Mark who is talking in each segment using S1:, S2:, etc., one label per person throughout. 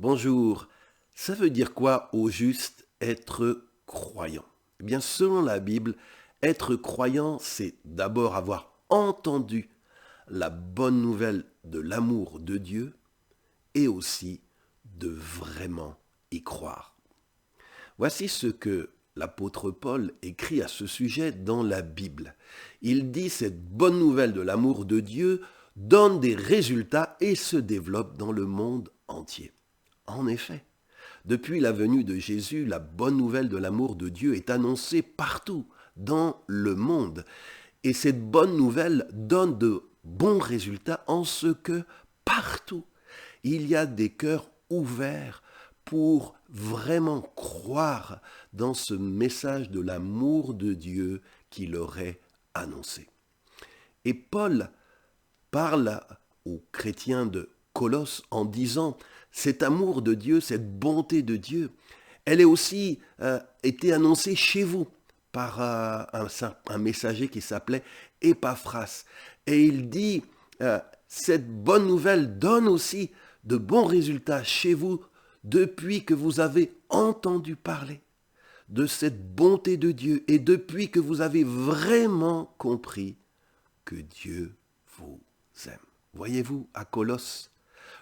S1: Bonjour. Ça veut dire quoi au juste être croyant? Eh bien, selon la Bible, être croyant, c'est d'abord avoir entendu la bonne nouvelle de l'amour de Dieu et aussi de vraiment y croire. Voici ce que l'apôtre Paul écrit à ce sujet dans la Bible. Il dit cette bonne nouvelle de l'amour de Dieu donne des résultats et se développe dans le monde entier. En effet, depuis la venue de Jésus, la bonne nouvelle de l'amour de Dieu est annoncée partout dans le monde. Et cette bonne nouvelle donne de bons résultats en ce que partout, il y a des cœurs ouverts pour vraiment croire dans ce message de l'amour de Dieu qui leur est annoncé. Et Paul parle aux chrétiens de Colosse en disant cet amour de Dieu, cette bonté de Dieu, elle est aussi été annoncée chez vous par un messager qui s'appelait Épaphras. Et il dit, cette bonne nouvelle donne aussi de bons résultats chez vous depuis que vous avez entendu parler de cette bonté de Dieu et depuis que vous avez vraiment compris que Dieu vous aime. Voyez-vous, à Colosse,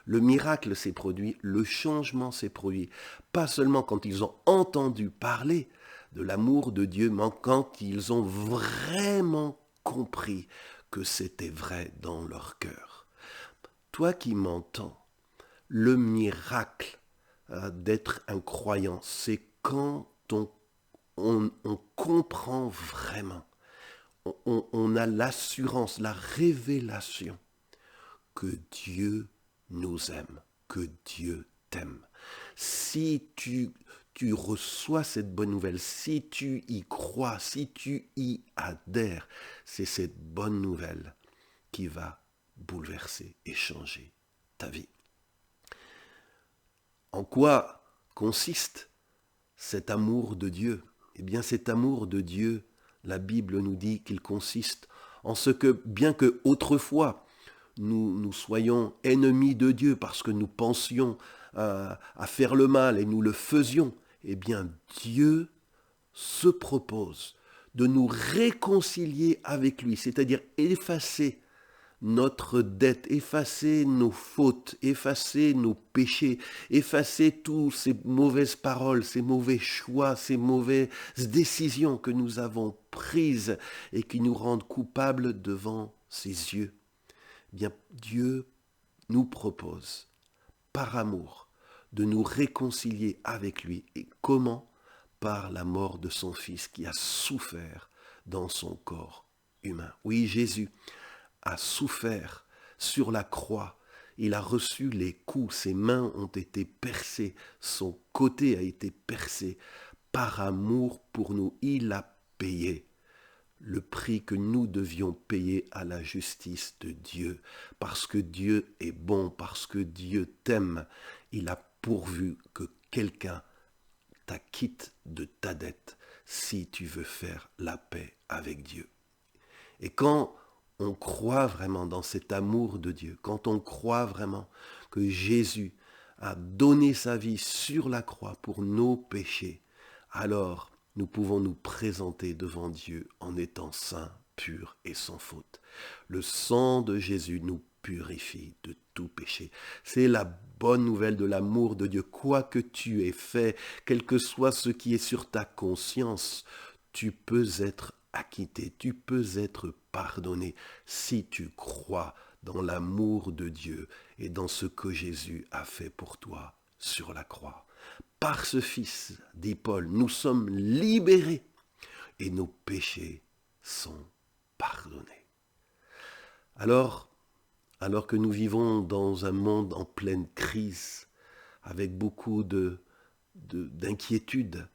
S1: le miracle s'est produit, le changement s'est produit, pas seulement quand ils ont entendu parler de l'amour de Dieu, mais quand ils ont vraiment compris que c'était vrai dans leur cœur. Toi qui m'entends, le miracle d'être un croyant, c'est quand on comprend vraiment, on a l'assurance, la révélation que Dieu nous aime, que Dieu t'aime. Si tu reçois cette bonne nouvelle, si tu y crois, si tu y adhères, c'est cette bonne nouvelle qui va bouleverser et changer ta vie. En quoi consiste cet amour de Dieu? Eh bien, cet amour de Dieu, la Bible nous dit qu'il consiste en ce que, bien que autrefois, nous soyons ennemis de Dieu parce que nous pensions à faire le mal et nous le faisions, eh bien Dieu se propose de nous réconcilier avec lui, c'est-à-dire effacer notre dette, effacer nos fautes, effacer nos péchés, effacer toutes ces mauvaises paroles, ces mauvais choix, ces mauvaises décisions que nous avons prises et qui nous rendent coupables devant ses yeux. Bien, Dieu nous propose, par amour, de nous réconcilier avec lui. Et comment? Par la mort de son Fils qui a souffert dans son corps humain. Oui, Jésus a souffert sur la croix. Il a reçu les coups, ses mains ont été percées, son côté a été percé. Par amour pour nous, il a payé le prix que nous devions payer à la justice de Dieu. Parce que Dieu est bon, parce que Dieu t'aime, il a pourvu que quelqu'un t'acquitte de ta dette si tu veux faire la paix avec Dieu. Et quand on croit vraiment dans cet amour de Dieu, quand on croit vraiment que Jésus a donné sa vie sur la croix pour nos péchés, alors nous pouvons nous présenter devant Dieu en étant saints, purs et sans faute. Le sang de Jésus nous purifie de tout péché. C'est la bonne nouvelle de l'amour de Dieu. Quoi que tu aies fait, quel que soit ce qui est sur ta conscience, tu peux être acquitté, tu peux être pardonné si tu crois dans l'amour de Dieu et dans ce que Jésus a fait pour toi sur la croix. Par ce Fils, dit Paul, nous sommes libérés et nos péchés sont pardonnés. Alors que nous vivons dans un monde en pleine crise, avec beaucoup d'inquiétude,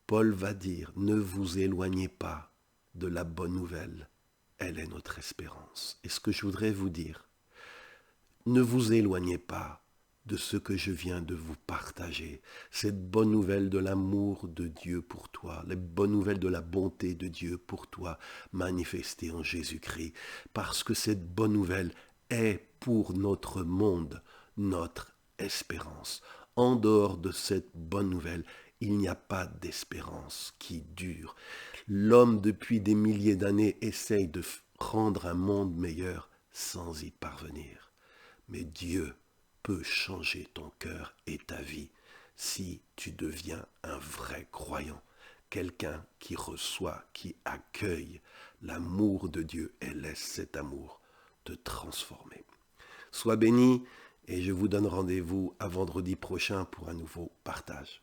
S1: Paul va dire, ne vous éloignez pas de la bonne nouvelle, elle est notre espérance. Et ce que je voudrais vous dire, ne vous éloignez pas de ce que je viens de vous partager, cette bonne nouvelle de l'amour de Dieu pour toi, la bonne nouvelle de la bonté de Dieu pour toi, manifestée en Jésus-Christ, parce que cette bonne nouvelle est pour notre monde, notre espérance. En dehors de cette bonne nouvelle, il n'y a pas d'espérance qui dure. L'homme, depuis des milliers d'années, essaye de rendre un monde meilleur sans y parvenir. Mais Dieu peut changer ton cœur et ta vie si tu deviens un vrai croyant, quelqu'un qui reçoit, qui accueille l'amour de Dieu et laisse cet amour te transformer. Sois béni et je vous donne rendez-vous à vendredi prochain pour un nouveau partage.